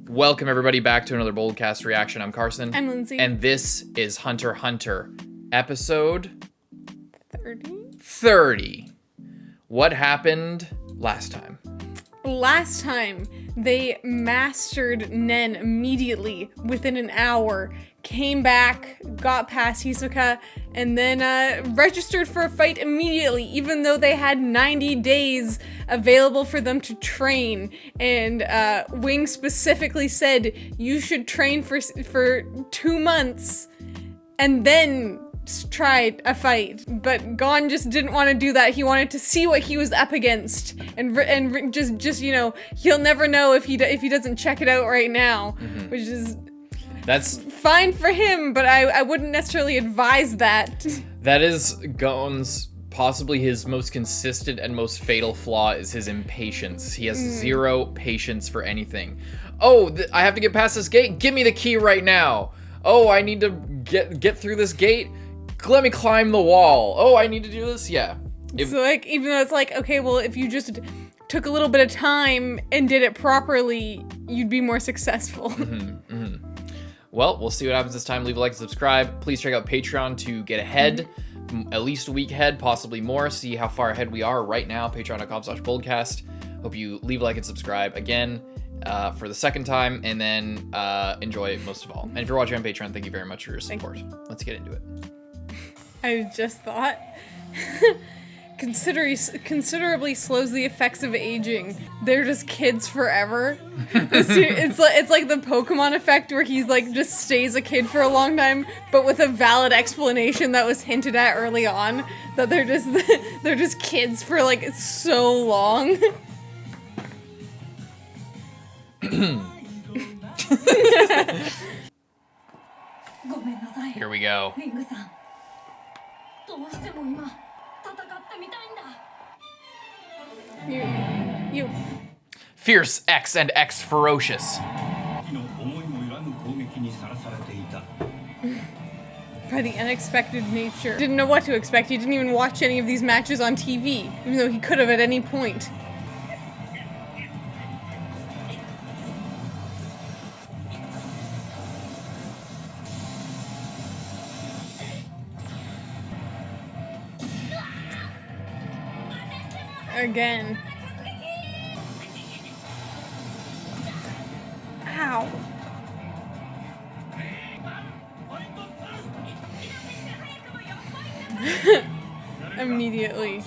Welcome everybody back to another BOLDcast reaction. I'm Carson. I'm Lindsay. And this is Hunter x Hunter, episode 30. What happened last time? Last time, they mastered Nen immediately within an hour, came back, got past Hisoka, and then registered for a fight immediately, even though they had 90 days available for them to train. And Wing specifically said, you should train for 2 months and then tried a fight, but GON just didn't want to do that. He wanted to see what he was up against, and just you know, he'll never know if he doesn't check it out right now, which is that's fine for him. But I wouldn't necessarily advise that. That is GON's possibly his most consistent and most fatal flaw is his impatience. He has zero patience for anything. Oh, I have to get past this gate. Give me the key right now. Oh, I need to get through this gate. Let me climb the wall. Oh, I need to do this? Yeah. So, like, even though it's like, okay, well, if you just took a little bit of time and did it properly, you'd be more successful. Well, we'll see what happens this time. Leave a like and subscribe. Please check out Patreon to get ahead, at least a week ahead, possibly more. See how far ahead we are right now. Patreon.com/BOLDcast. Hope you leave a like and subscribe again for the second time, and then enjoy it most of all. And if you're watching on Patreon, thank you very much for your support. Let's get into it. I just thought, considerably slows the effects of aging. They're just kids forever. It's like the Pokemon effect where he's like just stays a kid for a long time, but with a valid explanation that was hinted at early on, that they're just kids for like so long. Here we go. You. Fierce X and X ferocious. By the unexpected nature. Didn't know what to expect. He didn't even watch any of these matches on TV, even though he could have at any point. Again. Ow. Immediately.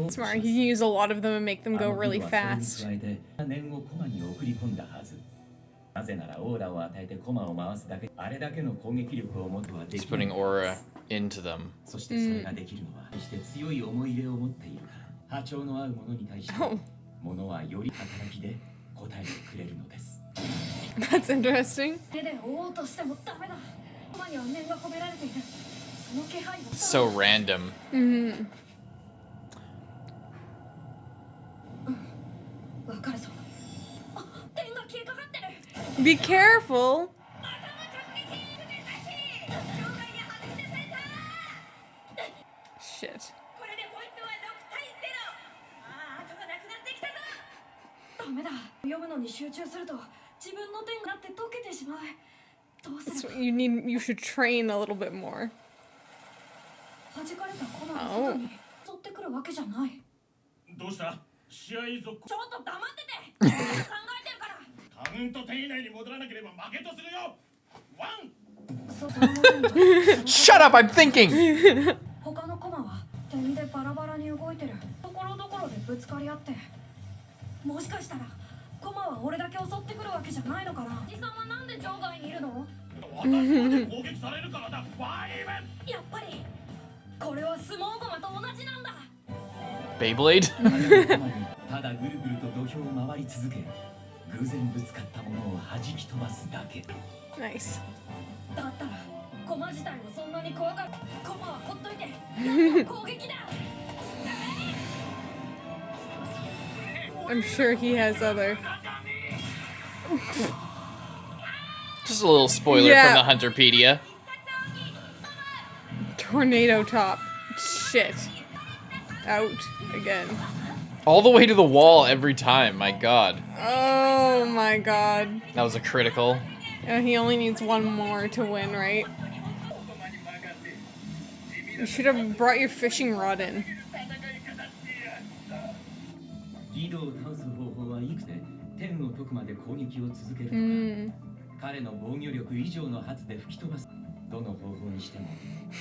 Smart, he can use a lot of them and make them go really fast. He's putting aura into them. Oh. That's interesting. So random. Be careful. Shit. That's what you need. You should train a little bit more. Oh. Shut up, I'm thinking! Beyblade? Nice. I'm sure he has other. Just a little spoiler Yeah. from the Hunterpedia. Tornado top. Shit. Out again. All the way to the wall every time, my god. Oh my god. That was a critical. And he only needs one more to win, right? You should have brought your fishing rod in. GIDO を倒す方法はいくつで天を解くまで攻撃を続けるとか、彼の防御力以上の発で吹き飛ばす。どの方法にしても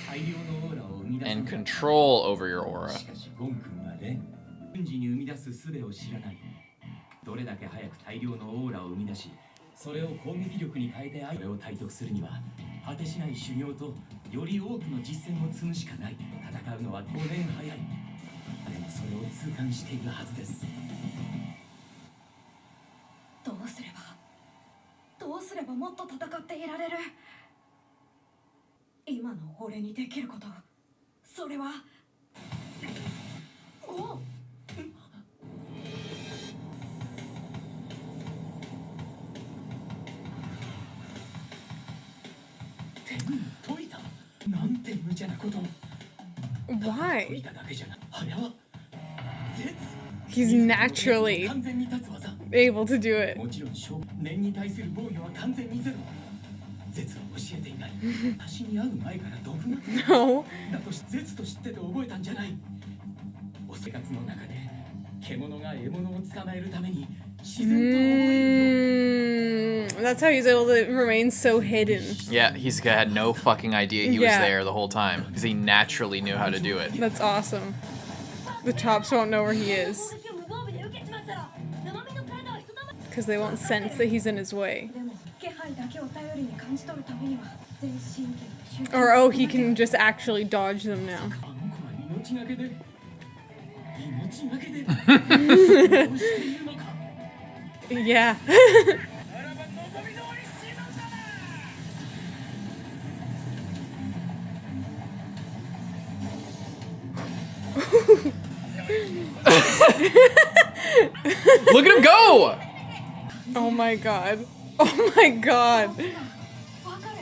大量のオーラを生み出す。 And control over your aura. しかしゴン君はレン、瞬時に生み出す術を知らない。どれだけ早く大量のオーラを生み出し、それを攻撃力に変えて相手を体得するには、果てしない修行とより多くの実践を積むしかない。戦うのは5年早い。彼もそれを痛感しているはずです。どうすればもっと戦っていられる。今の俺にできること、それはお天解いた。なんて無茶なこと。 Why? 解いただけじゃな。あれは絶。 He's naturally 完全に立つ技。 able to do it. もちろん念に対する防御は完全にゼロ。絶は教えていない。私に会う前から毒が。 No. だとし絶と知ってて覚えたんじゃない。お生活の中で獣が獲物を捕まえるために自然と覚えるの。 That's how he's able to remain so hidden. Yeah, he's had no fucking idea he was Yeah. there the whole time because he naturally knew how to do it. That's awesome. The tops won't know where he is because they won't sense that he's in his way. でも気配だけを頼りに感じ取るためには全神経を集中 Or, oh, he can just actually dodge them now. あの子は命がけで命がけでどうしているのか。 Yeah. Look at him go! Oh my god. Oh my god. わかる。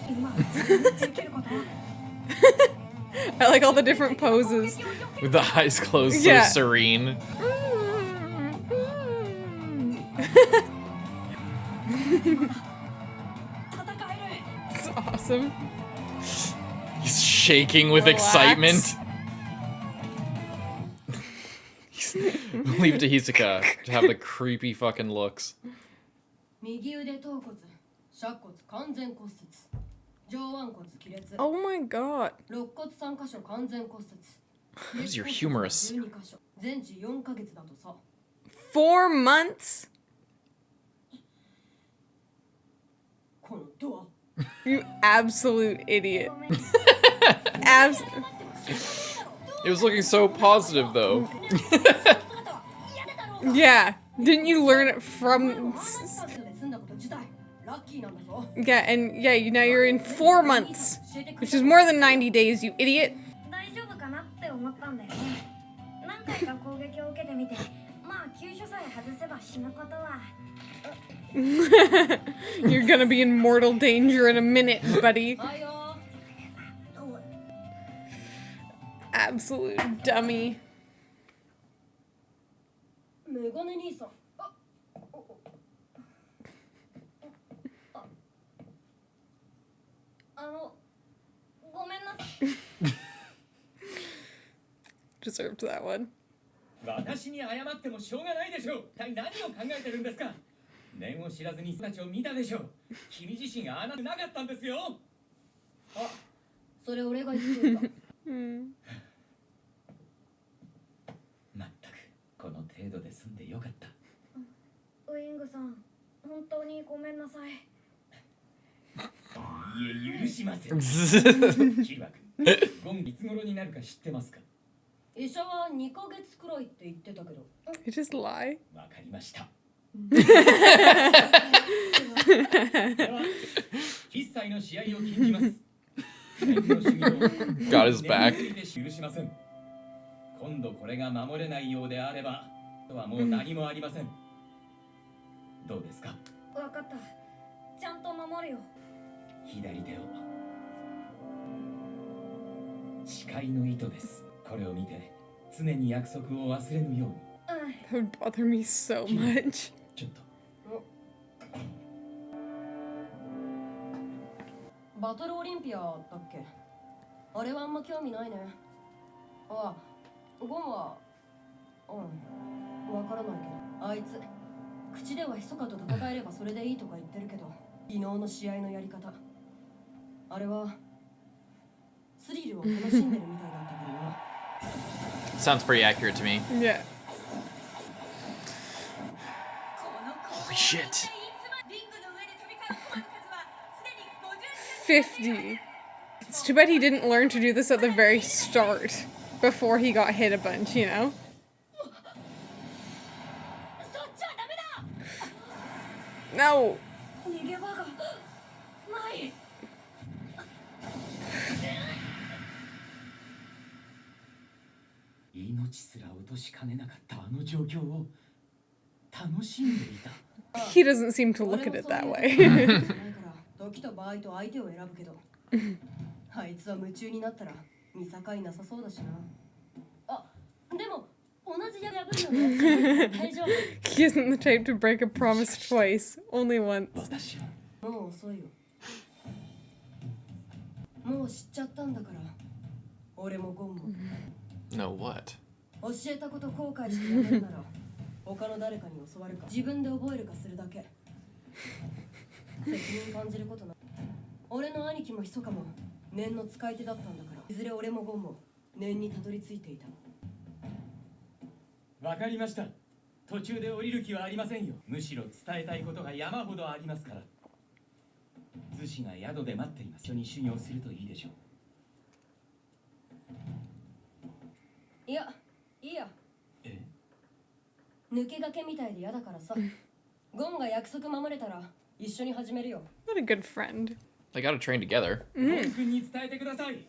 今自分にできることは I like all the different poses. With the eyes closed, Yeah. so serene. 戦える。 It's awesome. He's shaking with Relax. excitement. Leave it to Hisoka to have the creepy fucking looks. 右腕頭骨、尺骨完全骨折、上腕骨亀裂、 Oh my god. 肋骨3箇所完全骨折。 How's your humerus? 12箇所、全治4ヶ月だとさ。 4 months? このドア。 You absolute idiot. ごめん。 Abs. It was looking so positive though. Yeah. Didn't you learn it from? で済んだこと自体ラッキーなんだぞ。 Yeah, and yeah, now you're in 4 months, 教えてく which れ is more than 90 days, you idiot. 大丈夫かなって思ったんだよね。何回か攻撃を受けてみて、まあ急所さえ外せば死ぬことは。 You're gonna be in mortal danger in a minute, buddy. はいよ。 Absolute dummy. メガネ兄さん。ごめんなさい。 Deserved that one. 私に謝ってもしょうがないでしょう。一体何を考えてるんですか。念を知らずに人たちを見たでしょう。君自身がああなってなかったんですよ。あ、それ俺が言ってた。 まったくこの程度で済んでよかった。ウイングさん、本当にごめんなさい。いえ許しません。キルワ君、ゴンいつ頃になるか知ってますか。医者は2ヶ月くらいって言ってたけど。 You just lie. わかりました。では、必切の試合を禁じます。 Got his back. 許しません。今度これが守れないようであればあとはもう何もありません。どうですか？わかった。ちゃんと守るよ。左手を。誓いの糸です。これを見て常に約束を忘れぬように。That would bother me so much. ちょっとバトルオリンピアだっけ？あれはあんま興味ないね。あ、ゴンはわからないけど、あいつ口では密かと戦えればそれでいいとか言ってるけど、昨日の試合のやり方、あれはスリルを楽しんでるみたいだったからな。 Sounds pretty accurate to me. Yeah. Holy shit. 50. It's too bad he didn't learn to do this at the very start before he got hit a bunch, you know? そっちはダメだ。 No. 逃げ場がない。命すら落としかねなかったあの状況を楽しんでいた。 He doesn't seem to look at it that way. 時と場合と相手を選ぶけど、あいつは夢中になったら見境なさそうだしな。あ、でも同じや破るのね。大丈夫。 He isn't the type to break a promise twice, only once. 私はもう遅いよ。もう知っちゃったんだから。俺もゴンも。 No, what? 教えたこと後悔してやめるなら他の誰かに教わるか自分で覚えるかするだけ。責任感じることない。俺の兄貴も密かも念の使い手だったんだから、いずれ俺もゴンも念にたどり着いていた。わかりました。途中で降りる気はありませんよ。むしろ伝えたいことが山ほどありますから。図師が宿で待っています。一緒に修行するといいでしょう。いや、いいや。え？抜け駆けみたいで嫌だからさ。ゴンが約束守れたら一緒に始めるよ。 What a good friend. They gotta train together. ゴン君に伝えてください。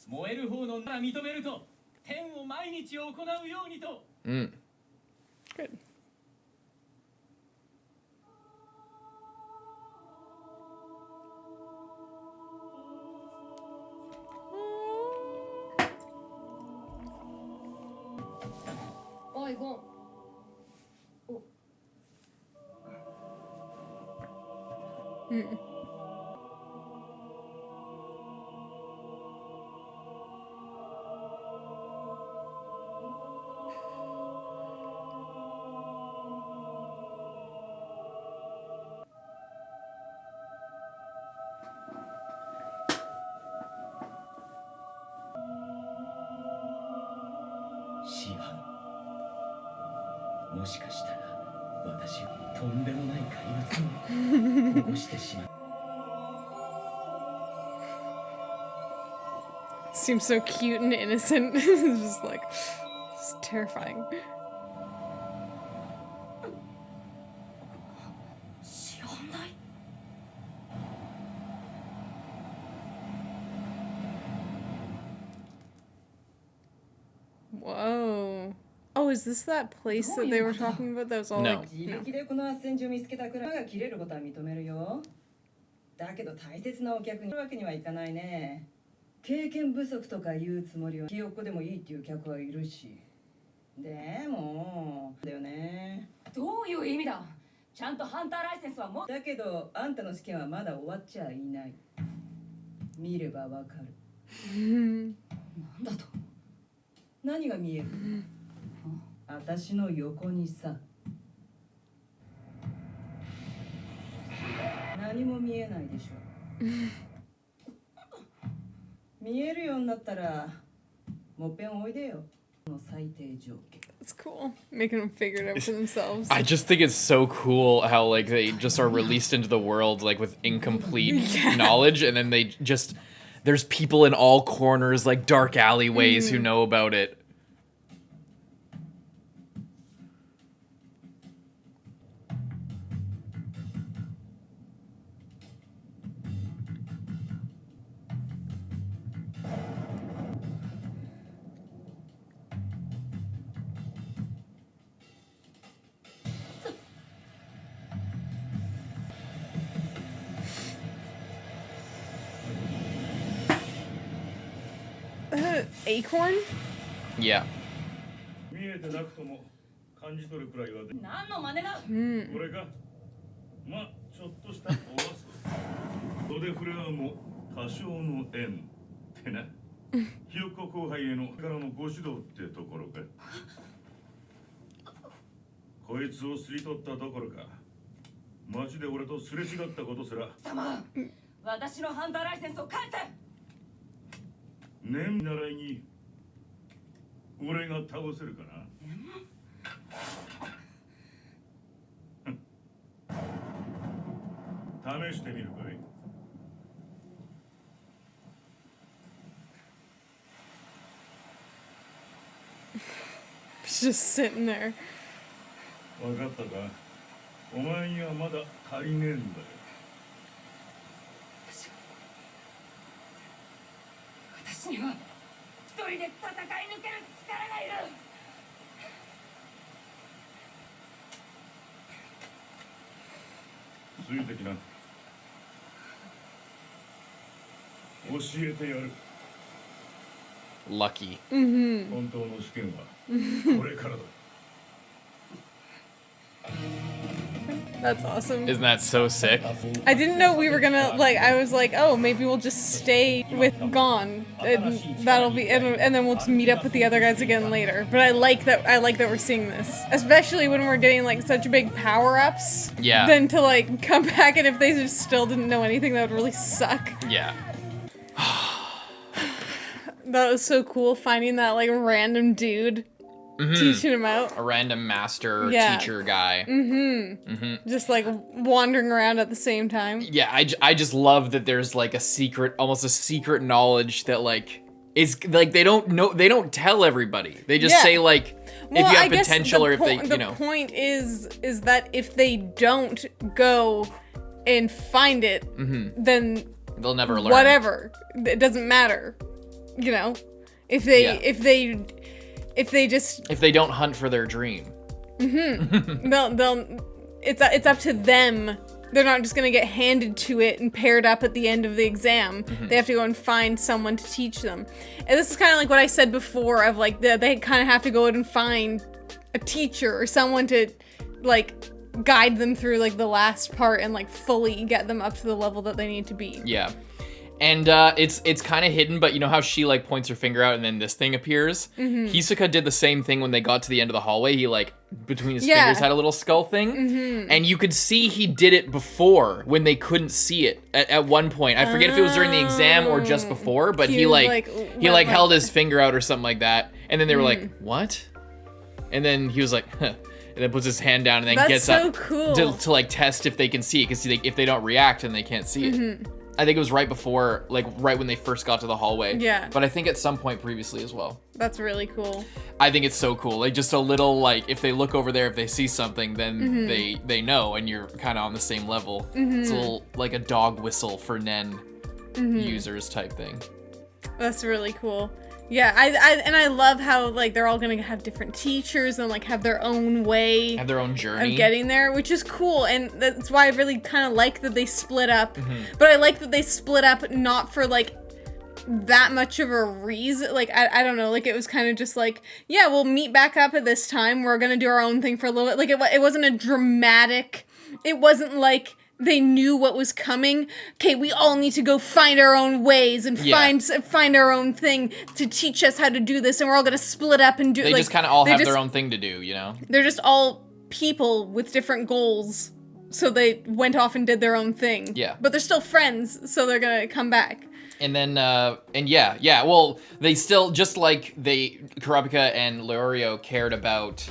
燃える方のなら認めると、天を毎日行うようにと。Mm. Good. Oh. おいゴン。お。シアン、もしかしたら私はとんでもない怪物を起こしてしまう。 Seems so cute and innocent. It's just like, it's terrifying. 知らない。 Whoa. Oh, is this that place that they were talking about that was all No. like... 自力でこの斡旋所を見つけたくらいが切れることは認めるよ。だけど大切なお客にいるわけにはいかないね。経験不足とか言うつもりはひよっこでもいいっていう客はいるし。でもだよね。どういう意味だ。ちゃんとハンターライセンスはも。だけどあんたの試験はまだ終わっちゃいない。見ればわかる。なんだと。何が見える？私の横にさ。何も見えないでしょ。見えるようになったらもっぺんおいでよ。の最低条件。 It's cool. Making them figure it out for themselves. I just think it's so cool how like they just are released into the world like with incomplete knowledge, and then they just there's people in all corners like dark alleyways who know about it. acorn? Yeah. 見えてなくとも感じ取るくらいはで何の真似だ。これかまちょっとしたおわす袖フレアも多少の縁ってなひよっこ後輩へのからのご指導ってところかこいつをすり取ったどころか街で俺とすれ違ったことすら様、私のハンターライセンスを返せ。年習いに俺が倒せるかな試してみるかい He's just sitting there. 分かったかお前にはまだ足りねえんだよ私には一人で戦い抜ける力がいる。ついてきな教えてやる Lucky. 本当の試験はこれからだ That's awesome. Isn't that so sick? I didn't know we were gonna, like, I was like, oh, maybe we'll just stay with GON. And that'll be, and then we'll just meet up with the other guys again later. But I like that we're seeing this. Especially when we're getting, like, such big power-ups. Yeah. Then to, like, come back and if they just still didn't know anything, that would really suck. Yeah. That was so cool, finding that, like, random dude. Teaching him out. A random master Yeah. teacher guy. Just, like, wandering around at the same time. Yeah, I just love that there's like a secret, almost a secret knowledge that like is like they don't tell everybody. They just Yeah. say like if you have potential or if they, the point is that if they don't go and find it, then they'll never learn. whatever, it doesn't matter, you know. If they If they don't hunt for their dream. they'll it's up to them. They're not just gonna get handed to it and paired up at the end of the exam. They have to go and find someone to teach them. And this is kind of like what I said before of like they kind of have to go out and find a teacher or someone to like guide them through like the last part and like fully get them up to the level that they need to be. Yeah. And it's kind of hidden, but you know how she like points her finger out and then this thing appears? Hisoka did the same thing when they got to the end of the hallway. He like, between his fingers had a little skull thing. And you could see he did it before when they couldn't see it at one point. I forget if it was during the exam or just before, but he held his finger out or something like that. And then they were like, what? And then he was like, huh. And then puts his hand down and then That's gets so up cool. to like test if they can see it. Because if they don't react, then they can't see it. I think it was right before, like right when they first got to the hallway. Yeah. But I think at some point previously as well. That's really cool. I think it's so cool. Like just a little like if they look over there, if they see something, then they know, and you're kind of on the same level. It's a little like a dog whistle for Nen users type thing. That's really cool. Yeah, I love how like they're all gonna have different teachers and like have their own way, Have their own journey. of getting there, which is cool, and that's why I really kind of like that they split up. But I like that they split up not for like that much of a reason. Like I don't know, like it was kind of just like, yeah, we'll meet back up at this time. We're gonna do our own thing for a little bit. Like it wasn't a dramatic. It wasn't like they knew what was coming. Okay, we all need to go find our own ways and find our own thing to teach us how to do this, and we're all gonna split up and do. They like, just kind of all have their own thing to do, you know? They're just all people with different goals, so they went off and did their own thing. Yeah. But they're still friends, so they're gonna come back. And then, well, they still, just like Kurapika and Leorio cared about,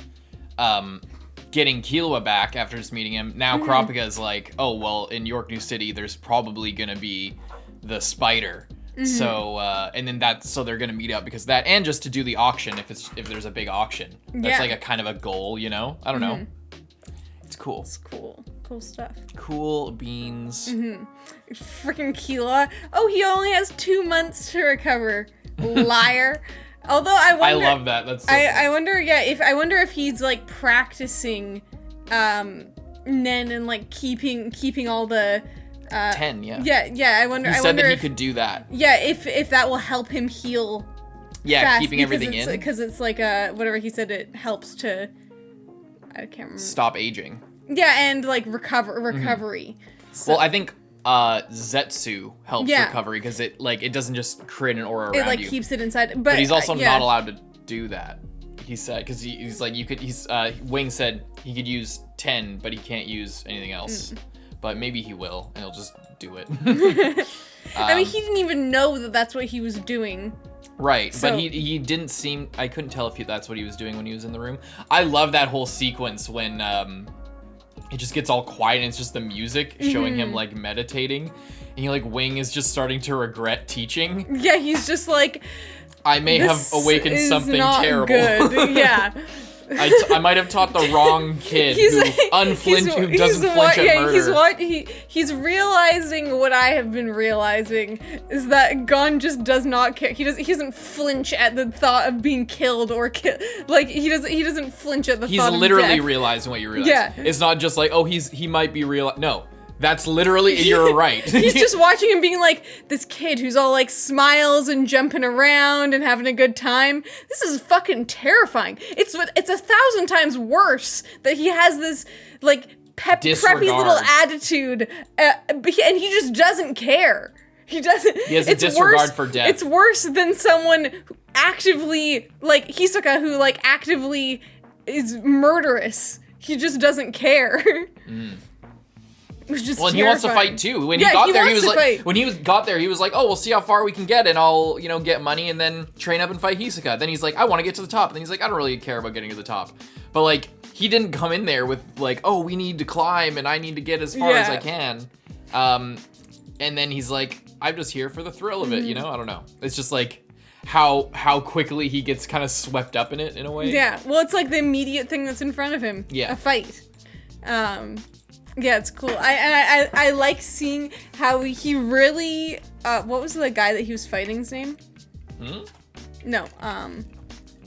getting Killua back after just meeting him. Now Kurapika is like, oh, well, in York New City, there's probably gonna be the spider. So, and then so they're gonna meet up because of that, and just to do the auction if there's a big auction. That's like a kind of a goal, you know? I don't know. It's cool. It's cool. Cool stuff. Cool beans. Freaking Killua. Oh, he only has 2 months to recover. Liar. Although I wonder, I love that. That's so I wonder, if he's like practicing Nen and like keeping all the 10, yeah. Yeah, I wonder. He I said wonder that he if could do that. Yeah, if that will help him heal Yeah, fast keeping everything in. Because it's like whatever he said, it helps to, I can't remember. Stop aging. Yeah, and like recovery. So, Well, I think Zetsu helps Yeah. recovery because it doesn't just create an aura around it like you. keeps it inside. But he's also yeah. not allowed to do that. He said because he's like Wing said he could use 10, but he can't use anything else. But maybe he will, and he'll just do it. I mean, he didn't even know that that's what he was doing. Right, So- but he didn't seem. I couldn't tell if that's what he was doing when he was in the room. I love that whole sequence when it just gets all quiet and it's just the music showing him like meditating, and he like Wing is just starting to regret teaching. Yeah, he's just like, I may have "This awakened is something not terrible. Good. Yeah. I might have taught the wrong kid who doesn't flinch at murder. He's realizing what I have been realizing is that Gon just does not care. He doesn't flinch at the thought of being killed or like he doesn't flinch at the He's thought of literally death. realizing what you realize. Yeah. It's not just like, oh, he might be real. No, that's literally, you're right. He's just watching him being like, this kid who's all like smiles and jumping around and having a good time. This is fucking terrifying. It's 1,000 times worse that he has this like preppy little attitude, and he just doesn't care. He doesn't. He has a disregard for death. It's worse than someone who actively, like Hisoka, who like actively is murderous. He just doesn't care. Which is Well, and he wants to fight too. When he Yeah, got he there, he wants was to like, fight. when he got there, he was like, oh, we'll see how far we can get, and I'll, get money, and then train up and fight Hisoka. Then he's like, I want to get to the top. And then he's like, I don't really care about getting to the top. But like, he didn't come in there with like, oh, we need to climb, and I need to get as far as I can. And then he's like, I'm just here for the thrill of it, I don't know. It's just like how quickly he gets kind of swept up in it in a way. Yeah, well, it's like the immediate thing that's in front of him. Yeah. A fight. Yeah, it's cool. I like seeing how he really, what was the guy that he was fighting's name? No,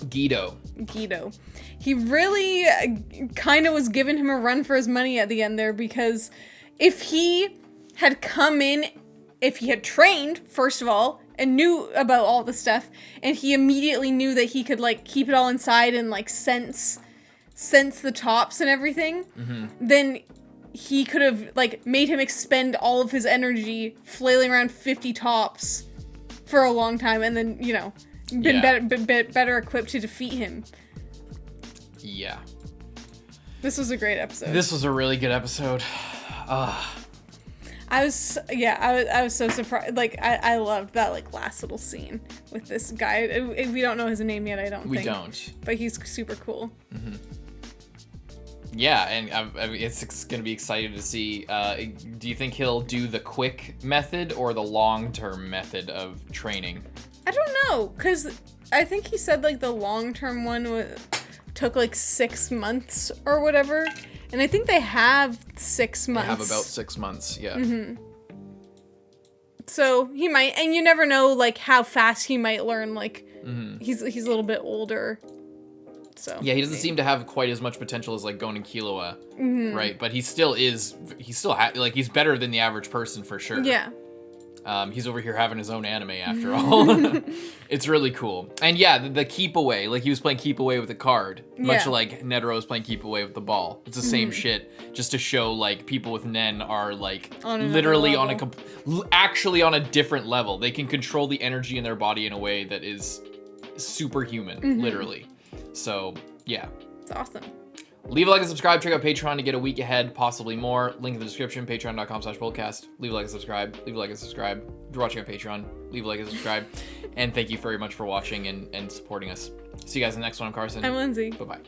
GIDO. GIDO. He really kind of was giving him a run for his money at the end there, because if he had come in, if he had trained, first of all, and knew about all the stuff, and he immediately knew that he could like keep it all inside and like sense the tops and everything, then he could have like made him expend all of his energy flailing around 50 tops for a long time, and then been better equipped to defeat him. Yeah. This was a great episode. This was a really good episode. I was so surprised. Like I loved that like last little scene with this guy. We don't know his name yet. I don't think. We don't. But he's super cool. Yeah, and it's going to be exciting to see. Do you think he'll do the quick method or the long-term method of training? I don't know, because I think he said like the long-term one took like 6 months or whatever. And I think they have 6 months. They have about 6 months, yeah. So he might, and you never know like how fast he might learn. Like he's a little bit older. So Yeah, he doesn't seem to have quite as much potential as like GON and Killua, right? But he's he's better than the average person for sure. Yeah. He's over here having his own anime after all. It's really cool. And yeah, the keep away, like he was playing keep away with a card, much like Netero was playing keep away with the ball. It's the same shit, just to show like people with Nen are like literally on actually on a different level. They can control the energy in their body in a way that is superhuman, literally. So yeah. It's awesome. Leave a like and subscribe. Check out Patreon to get a week ahead, possibly more. Link in the description, patreon.com/BOLDcast. Leave a like and subscribe. Leave a like and subscribe. If you're watching on Patreon, leave a like and subscribe. And thank you very much for watching and supporting us. See you guys in the next one. I'm Carson. I'm Lindsay. Bye-bye.